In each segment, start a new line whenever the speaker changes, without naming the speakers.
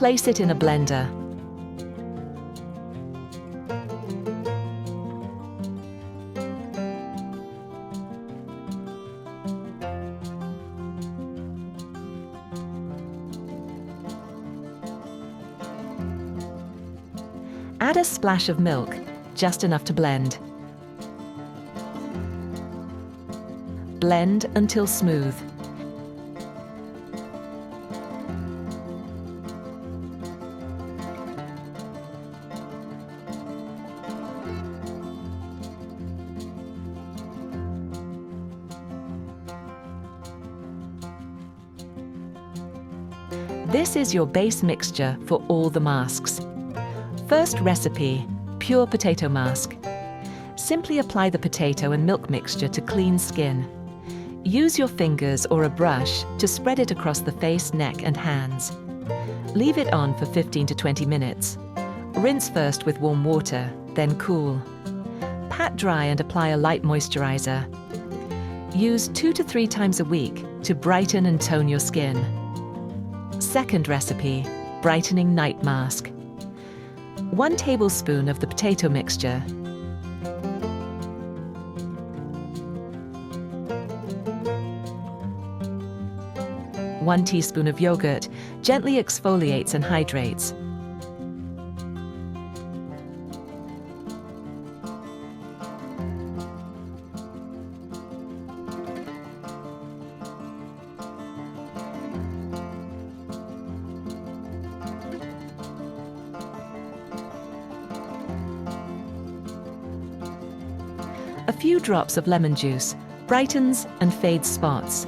Place it in a blender. Add a splash of milk, just enough to blend. Blend until smooth. This is your base mixture for all the masks. First recipe, pure potato mask. Simply apply the potato and milk mixture to clean skin. Use your fingers or a brush to spread it across the face, neck and hands. Leave it on for 15 to 20 minutes. Rinse first with warm water, then cool. Pat dry and apply a light moisturizer. Use 2 to 3 times a week to brighten and tone your skin. Second recipe, brightening night mask. 1 tablespoon of the potato mixture. 1 teaspoon of yogurt gently exfoliates and hydrates. A few drops of lemon juice brightens and fades spots.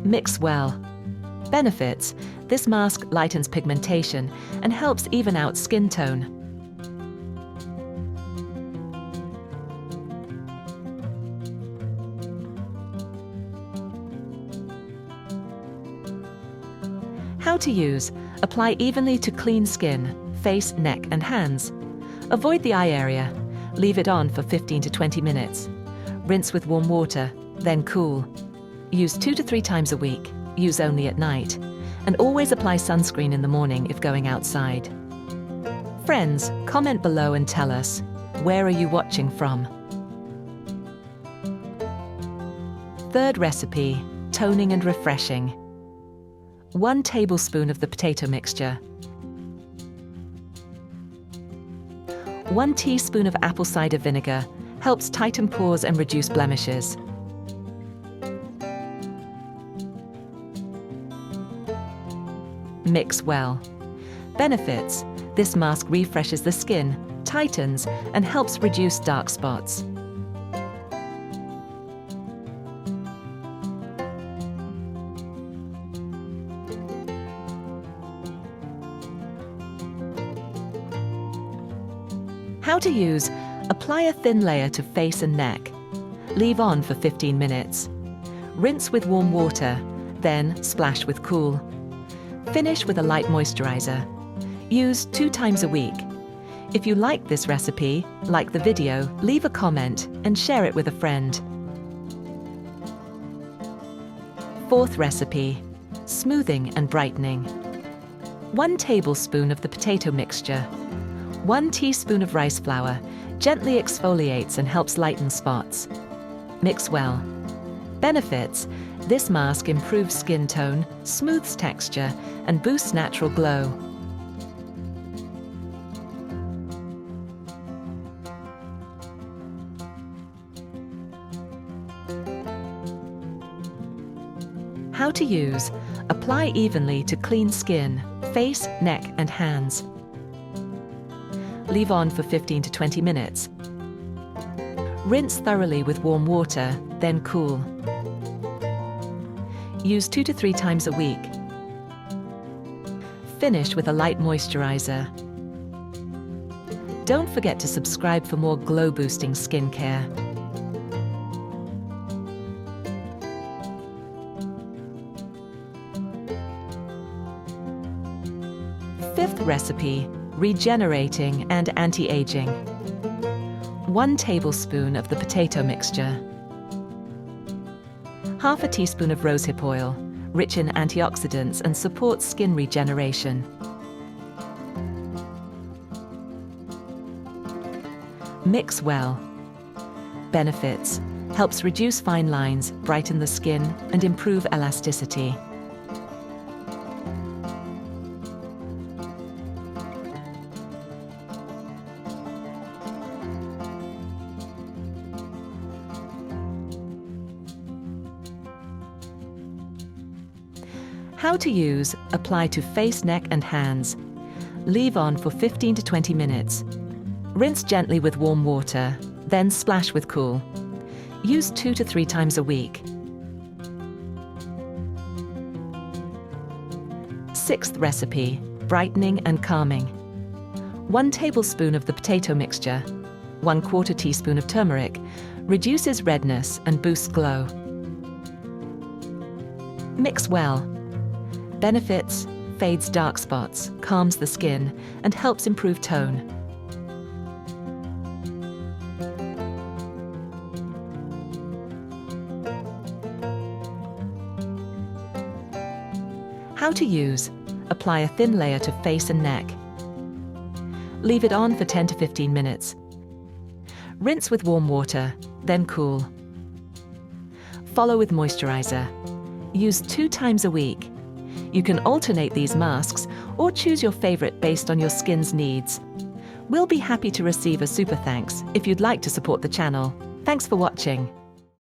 Mix well. Benefits: this mask lightens pigmentation and helps even out skin tone. How to use: apply evenly to clean skin, face, neck and hands. Avoid the eye area. Leave it on for 15 to 20 minutes. Rinse with warm water, then cool. Use 2 to 3 times a week. Use only at night. And always apply sunscreen in the morning if going outside. Friends, comment below and tell us, where are you watching from? Third recipe, toning and refreshing. 1 tablespoon of the potato mixture. 1 teaspoon of apple cider vinegar helps tighten pores and reduce blemishes. Mix well. Benefits: this mask refreshes the skin, tightens, and helps reduce dark spots. How to use: apply a thin layer to face and neck. Leave on for 15 minutes. Rinse with warm water, then splash with cool. Finish with a light moisturizer. Use 2 times a week. If you like this recipe, like the video, leave a comment and share it with a friend. Fourth recipe, smoothing and brightening. 1 tablespoon of the potato mixture. 1 teaspoon of rice flour gently exfoliates and helps lighten spots. Mix well. Benefits: this mask improves skin tone, smooths texture, and boosts natural glow. How to use: apply evenly to clean skin, face, neck, and hands. Leave on for 15 to 20 minutes. Rinse thoroughly with warm water, then cool. Use 2 to 3 times a week. Finish with a light moisturizer. Don't forget to subscribe for more glow-boosting skincare. Fifth recipe, regenerating and anti-aging. 1 tablespoon of the potato mixture. Half a teaspoon of rosehip oil, rich in antioxidants and supports skin regeneration. Mix well. Benefits: helps reduce fine lines, brighten the skin, and improve elasticity. How to use: apply to face, neck and hands. Leave on for 15 to 20 minutes. Rinse gently with warm water, then splash with cool. Use 2 to 3 times a week. 6th recipe: brightening and calming. 1 tablespoon of the potato mixture. 1/4 teaspoon of turmeric. Reduces redness and boosts glow. Mix well. Benefits: fades dark spots, calms the skin, and helps improve tone. How to use: apply a thin layer to face and neck. Leave it on for 10 to 15 minutes. Rinse with warm water, then cool. Follow with moisturizer. Use 2 times a week. You can alternate these masks or choose your favorite based on your skin's needs. We'll be happy to receive a super thanks if you'd like to support the channel. Thanks for watching.